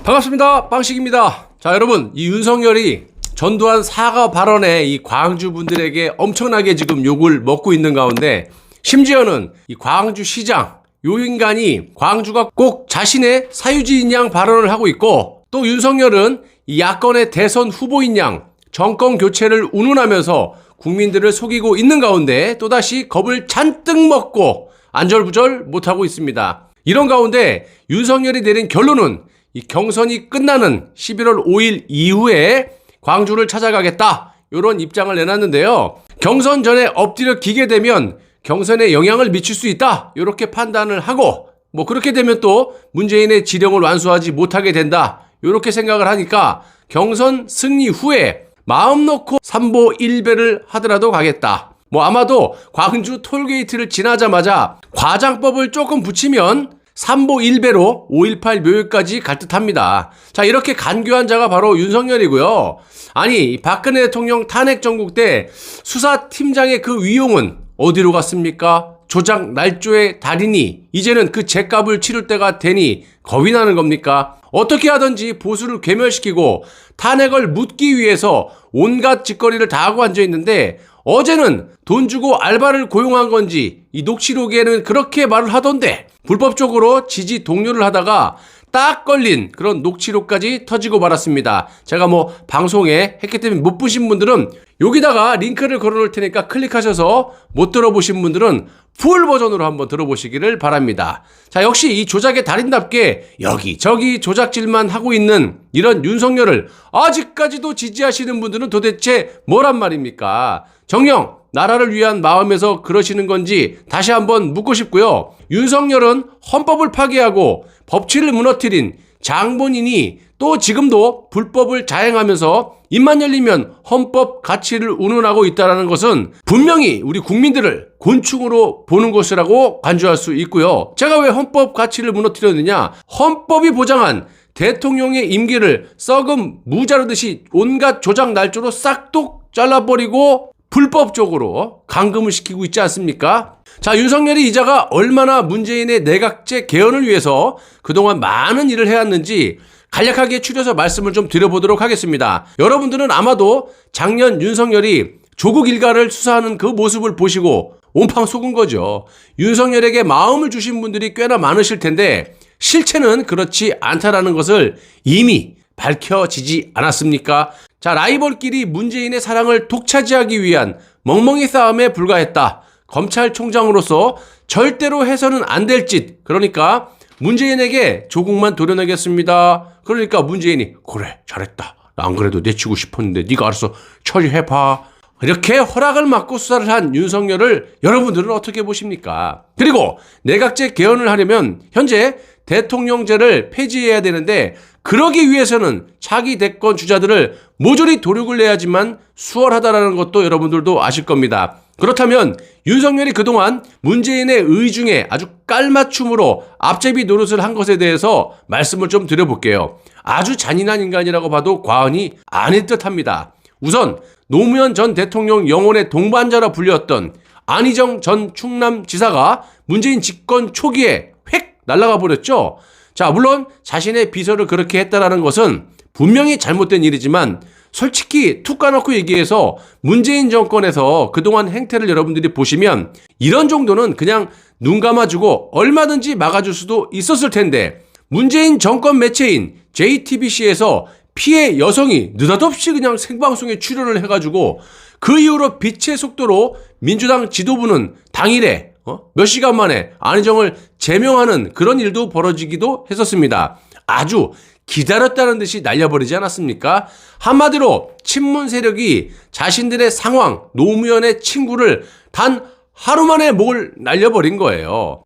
반갑습니다. 빵식입니다. 자, 여러분, 이 윤석열이 전두환 사과 발언에 이 광주 분들에게 엄청나게 지금 욕을 먹고 있는 가운데, 심지어는 이 광주 시장, 요 인간이 광주가 꼭 자신의 사유지인 양 발언을 하고 있고, 또 윤석열은 이 야권의 대선 후보인 양 정권 교체를 운운하면서 국민들을 속이고 있는 가운데 또다시 겁을 잔뜩 먹고 안절부절 못하고 있습니다. 이런 가운데 윤석열이 내린 결론은 이 경선이 끝나는 11월 5일 이후에 광주를 찾아가겠다, 이런 입장을 내놨는데요. 경선 전에 엎드려 기게 되면 경선에 영향을 미칠 수 있다, 이렇게 판단을 하고, 그렇게 되면 또 문재인의 지령을 완수하지 못하게 된다, 이렇게 생각을 하니까 경선 승리 후에 마음 놓고 삼보 1배를 하더라도 가겠다. 아마도 광주 톨게이트를 지나자마자 과장법을 조금 붙이면 3보 1배로 5.18 묘역까지 갈 듯합니다. 자, 이렇게 간교한 자가 바로 윤석열이고요. 아니, 박근혜 대통령 탄핵 정국 때 수사팀장의 그 위용은 어디로 갔습니까? 조작 날조의 달인이 이제는 그 죗값을 치를 때가 되니 겁이 나는 겁니까? 어떻게 하든지 보수를 괴멸시키고 탄핵을 묻기 위해서 온갖 짓거리를 다 하고 앉아있는데, 어제는 돈 주고 알바를 고용한 건지 이 녹취록에는 그렇게 말을 하던데, 불법적으로 지지 동료를 하다가 딱 걸린 그런 녹취록까지 터지고 말았습니다. 제가 방송에 했기 때문에 못 보신 분들은 여기다가 링크를 걸어놓을 테니까 클릭하셔서 못 들어보신 분들은 풀 버전으로 한번 들어보시기를 바랍니다. 자, 역시 이 조작의 달인답게 여기저기 조작질만 하고 있는 이런 윤석열을 아직까지도 지지하시는 분들은 도대체 뭐란 말입니까? 정녕 나라를 위한 마음에서 그러시는 건지 다시 한번 묻고 싶고요. 윤석열은 헌법을 파괴하고 법치를 무너뜨린 장본인이 또 지금도 불법을 자행하면서 입만 열리면 헌법 가치를 운운하고 있다는 것은 분명히 우리 국민들을 곤충으로 보는 것이라고 간주할 수 있고요. 제가 왜 헌법 가치를 무너뜨렸느냐? 헌법이 보장한 대통령의 임기를 썩은 무 자르듯이 온갖 조작 날조로 싹둑 잘라버리고 불법적으로 감금을 시키고 있지 않습니까? 자, 윤석열이 이자가 얼마나 문재인의 내각제 개헌을 위해서 그동안 많은 일을 해왔는지 간략하게 추려서 말씀을 좀 드려보도록 하겠습니다. 여러분들은 아마도 작년 윤석열이 조국 일가를 수사하는 그 모습을 보시고 온팡 속은 거죠. 윤석열에게 마음을 주신 분들이 꽤나 많으실 텐데 실체는 그렇지 않다라는 것을 이미 밝혀지지 않았습니까? 자, 라이벌끼리 문재인의 사랑을 독차지하기 위한 멍멍이 싸움에 불과했다. 검찰총장으로서 절대로 해서는 안 될 짓, 그러니까 문재인에게 조국만 도려내겠습니다. 그러니까 문재인이 그래, 잘했다, 안 그래도 내치고 싶었는데 네가 알아서 처리해봐, 이렇게 허락을 받고 수사를 한 윤석열을 여러분들은 어떻게 보십니까? 그리고 내각제 개헌을 하려면 현재 대통령제를 폐지해야 되는데, 그러기 위해서는 차기 대권 주자들을 모조리 도륙을 내야지만 수월하다라는 것도 여러분들도 아실 겁니다. 그렇다면 윤석열이 그동안 문재인의 의중에 아주 깔맞춤으로 앞제비 노릇을 한 것에 대해서 말씀을 좀 드려볼게요. 아주 잔인한 인간이라고 봐도 과언이 아닐 듯합니다. 우선 노무현 전 대통령 영혼의 동반자라 불렸던 안희정 전 충남지사가 문재인 집권 초기에 획 날아가 버렸죠. 자, 물론 자신의 비서를 그렇게 했다라는 것은 분명히 잘못된 일이지만, 솔직히 툭 까놓고 얘기해서 문재인 정권에서 그동안 행태를 여러분들이 보시면 이런 정도는 그냥 눈 감아주고 얼마든지 막아줄 수도 있었을 텐데, 문재인 정권 매체인 JTBC에서 피해 여성이 느닷없이 그냥 생방송에 출연을 해가지고 그 이후로 빛의 속도로 민주당 지도부는 당일에 몇 시간 만에 안희정을 제명하는 그런 일도 벌어지기도 했었습니다. 아주 기다렸다는 듯이 날려버리지 않았습니까? 한마디로 친문 세력이 자신들의 상황, 노무현의 친구를 단 하루 만에 목을 날려버린 거예요.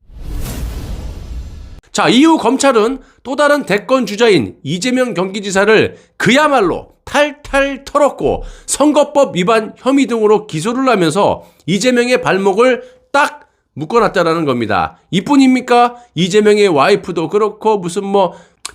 자, 이후 검찰은 또 다른 대권 주자인 이재명 경기지사를 그야말로 탈탈 털었고 선거법 위반 혐의 등으로 기소를 하면서 이재명의 발목을 딱 묶어놨다라는 겁니다. 이뿐입니까? 이재명의 와이프도 그렇고 무슨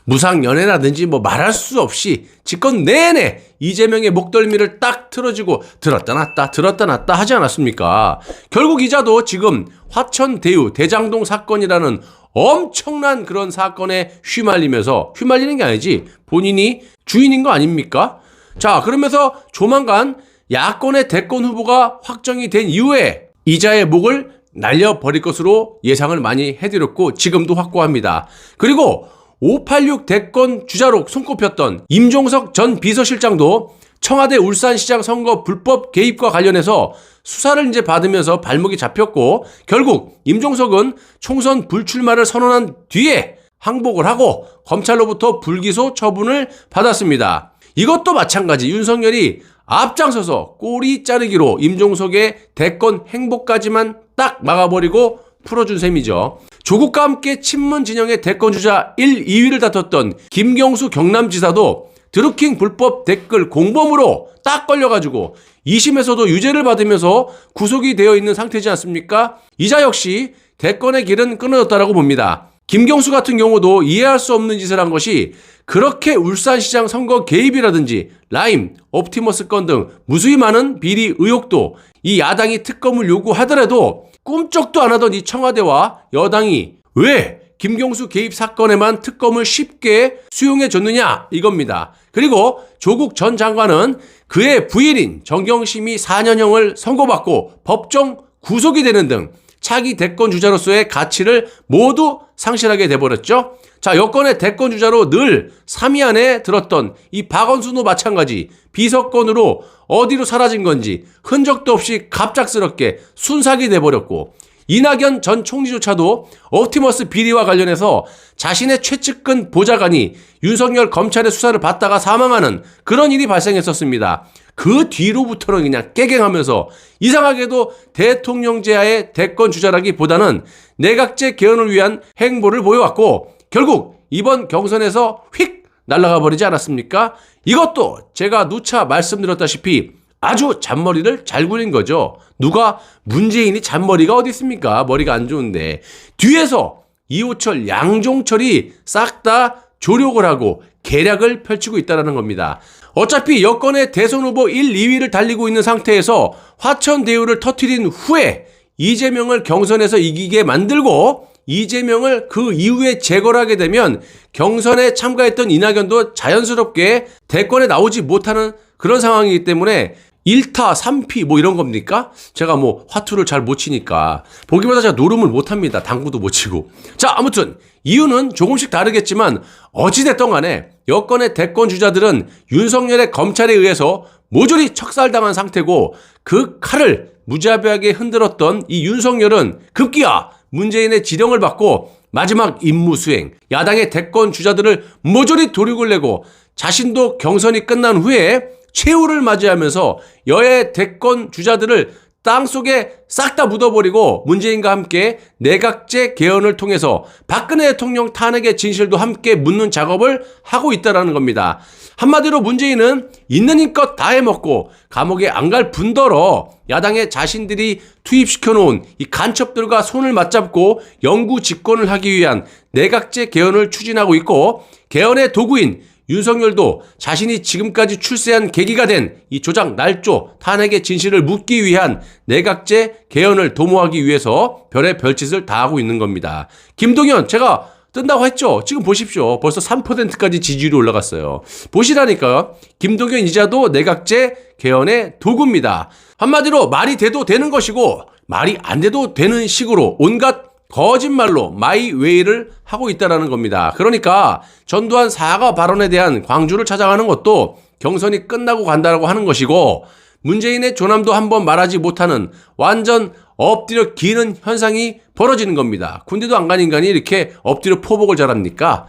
무상연애라든지 말할 수 없이 집권 내내 이재명의 목덜미를 딱 틀어지고 들었다 놨다 하지 않았습니까? 결국 이자도 지금 화천대유 대장동 사건이라는 엄청난 그런 사건에 휘말리는 게 아니지 본인이 주인인 거 아닙니까? 자, 그러면서 조만간 야권의 대권 후보가 확정이 된 이후에 이자의 목을 날려버릴 것으로 예상을 많이 해드렸고 지금도 확고합니다. 그리고 586 대권 주자로 손꼽혔던 임종석 전 비서실장도 청와대 울산시장 선거 불법 개입과 관련해서 수사를 이제 받으면서 발목이 잡혔고 결국 임종석은 총선 불출마를 선언한 뒤에 항복을 하고 검찰로부터 불기소 처분을 받았습니다. 이것도 마찬가지 윤석열이 앞장서서 꼬리 자르기로 임종석의 대권 행보까지만 딱 막아버리고 풀어준 셈이죠. 조국과 함께 친문 진영의 대권주자 1, 2위를 다퉜던 김경수 경남지사도 드루킹 불법 댓글 공범으로 딱 걸려가지고 2심에서도 유죄를 받으면서 구속이 되어 있는 상태지 않습니까? 이자 역시 대권의 길은 끊어졌다라고 봅니다. 김경수 같은 경우도 이해할 수 없는 짓을 한 것이 그렇게 울산시장 선거 개입이라든지 라임, 옵티머스 건 등 무수히 많은 비리 의혹도 이 야당이 특검을 요구하더라도 꿈쩍도 안 하던 이 청와대와 여당이 왜 김경수 개입 사건에만 특검을 쉽게 수용해 줬느냐 이겁니다. 그리고 조국 전 장관은 그의 부인인 정경심이 4년형을 선고받고 법정 구속이 되는 등 차기 대권 주자로서의 가치를 모두 상실하게 돼버렸죠. 자, 여권의 대권 주자로 늘 3위 안에 들었던 이 박원순도 마찬가지 비서권으로 어디로 사라진 건지 흔적도 없이 갑작스럽게 순삭이 돼버렸고 이낙연 전 총리조차도 옵티머스 비리와 관련해서 자신의 최측근 보좌관이 윤석열 검찰의 수사를 받다가 사망하는 그런 일이 발생했었습니다. 그 뒤로부터는 그냥 깨갱하면서 이상하게도 대통령제하의 대권 주자라기보다는 내각제 개헌을 위한 행보를 보여왔고 결국 이번 경선에서 휙 날아가 버리지 않았습니까? 이것도 제가 누차 말씀드렸다시피 아주 잔머리를 잘 굴린 거죠. 누가 문재인이 잔머리가 어디 있습니까? 머리가 안 좋은데. 뒤에서 이호철, 양종철이 싹 다 조력을 하고 계략을 펼치고 있다는 겁니다. 어차피 여권의 대선 후보 1, 2위를 달리고 있는 상태에서 화천대유를 터뜨린 후에 이재명을 경선에서 이기게 만들고 이재명을 그 이후에 제거를 하게 되면 경선에 참가했던 이낙연도 자연스럽게 대권에 나오지 못하는 그런 상황이기 때문에 1타 3피 뭐 이런 겁니까? 제가 뭐 화투를 잘 못 치니까 보기보다 제가 노름을 못 합니다. 당구도 못 치고. 자, 아무튼 이유는 조금씩 다르겠지만 어찌됐든 간에 여권의 대권 주자들은 윤석열의 검찰에 의해서 모조리 척살당한 상태고 그 칼을 무자비하게 흔들었던 이 윤석열은 급기야 문재인의 지령을 받고 마지막 임무 수행, 야당의 대권 주자들을 모조리 도륙을 내고 자신도 경선이 끝난 후에 최후를 맞이하면서 여야 대권 주자들을 땅속에 싹 다 묻어버리고 문재인과 함께 내각제 개헌을 통해서 박근혜 대통령 탄핵의 진실도 함께 묻는 작업을 하고 있다는 겁니다. 한마디로 문재인은 있는 힘껏 다 해먹고 감옥에 안 갈 뿐더러 야당에 자신들이 투입시켜 놓은 이 간첩들과 손을 맞잡고 영구 집권을 하기 위한 내각제 개헌을 추진하고 있고 개헌의 도구인 윤석열도 자신이 지금까지 출세한 계기가 된 이 조작 날조 탄핵의 진실을 묻기 위한 내각제 개헌을 도모하기 위해서 별의 별짓을 다 하고 있는 겁니다. 김동연 제가 뜬다고 했죠. 지금 보십시오. 벌써 3%까지 지지율이 올라갔어요. 보시라니까요. 김동연 이자도 내각제 개헌의 도구입니다. 한마디로 말이 돼도 되는 것이고 말이 안 돼도 되는 식으로 온갖 거짓말로 마이웨이를 하고 있다는 겁니다. 그러니까 전두환 사과 발언에 대한 광주를 찾아가는 것도 경선이 끝나고 간다라고 하는 것이고 문재인의 조남도 한번 말하지 못하는 완전 엎드려 기는 현상이 벌어지는 겁니다. 군대도 안 간 인간이 이렇게 엎드려 포복을 잘합니까?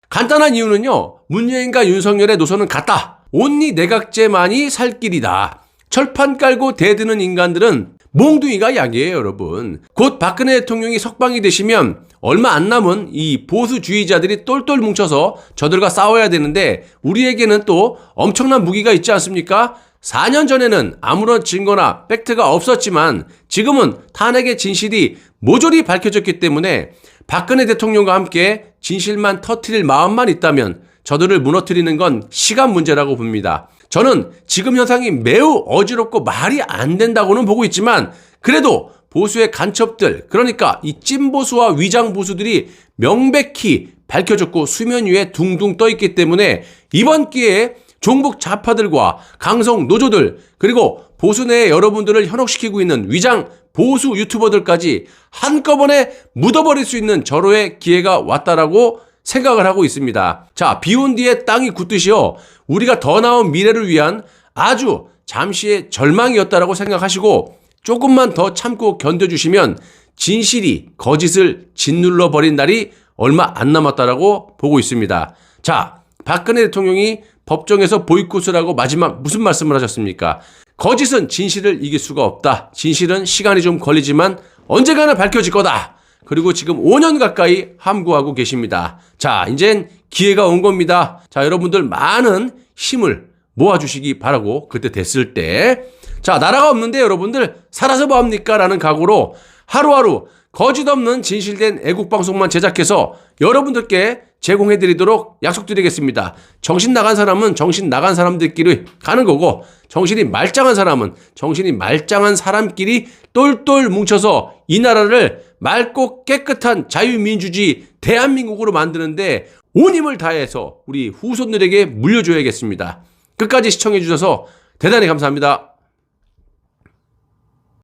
간단한 이유는요. 문재인과 윤석열의 노선은 같다. 온리 내각제만이 살 길이다. 철판 깔고 대드는 인간들은 몽둥이가 약이에요, 여러분. 곧 박근혜 대통령이 석방이 되시면 얼마 안 남은 이 보수주의자들이 똘똘 뭉쳐서 저들과 싸워야 되는데 우리에게는 또 엄청난 무기가 있지 않습니까? 4년 전에는 아무런 증거나 팩트가 없었지만 지금은 탄핵의 진실이 모조리 밝혀졌기 때문에 박근혜 대통령과 함께 진실만 터뜨릴 마음만 있다면 저들을 무너뜨리는 건 시간 문제라고 봅니다. 저는 지금 현상이 매우 어지럽고 말이 안 된다고는 보고 있지만 그래도 보수의 간첩들, 그러니까 이 찐보수와 위장보수들이 명백히 밝혀졌고 수면 위에 둥둥 떠 있기 때문에 이번 기회에 종북 좌파들과 강성 노조들, 그리고 보수 내에 여러분들을 현혹시키고 있는 위장 보수 유튜버들까지 한꺼번에 묻어버릴 수 있는 절호의 기회가 왔다라고 생각을 하고 있습니다. 자, 비온 뒤에 땅이 굳듯이요, 우리가 더 나은 미래를 위한 아주 잠시의 절망이었다라고 생각하시고 조금만 더 참고 견뎌주시면 진실이 거짓을 짓눌러 버린 날이 얼마 안 남았다라고 보고 있습니다. 자, 박근혜 대통령이 법정에서 보이콧을 하고 마지막 무슨 말씀을 하셨습니까? 거짓은 진실을 이길 수가 없다. 진실은 시간이 좀 걸리지만 언젠가는 밝혀질 거다. 그리고 지금 5년 가까이 함구하고 계십니다. 자, 이젠 기회가 온 겁니다. 자, 여러분들 많은 힘을 모아주시기 바라고, 그때 됐을 때, 자, 나라가 없는데 여러분들 살아서 뭐합니까? 라는 각오로 하루하루 거짓 없는 진실된 애국방송만 제작해서 여러분들께 제공해드리도록 약속드리겠습니다. 정신 나간 사람은 정신 나간 사람들끼리 가는 거고, 정신이 말짱한 사람은 정신이 말짱한 사람끼리 똘똘 뭉쳐서 이 나라를 맑고 깨끗한 자유민주주의 대한민국으로 만드는데 온 힘을 다해서 우리 후손들에게 물려줘야겠습니다. 끝까지 시청해주셔서 대단히 감사합니다.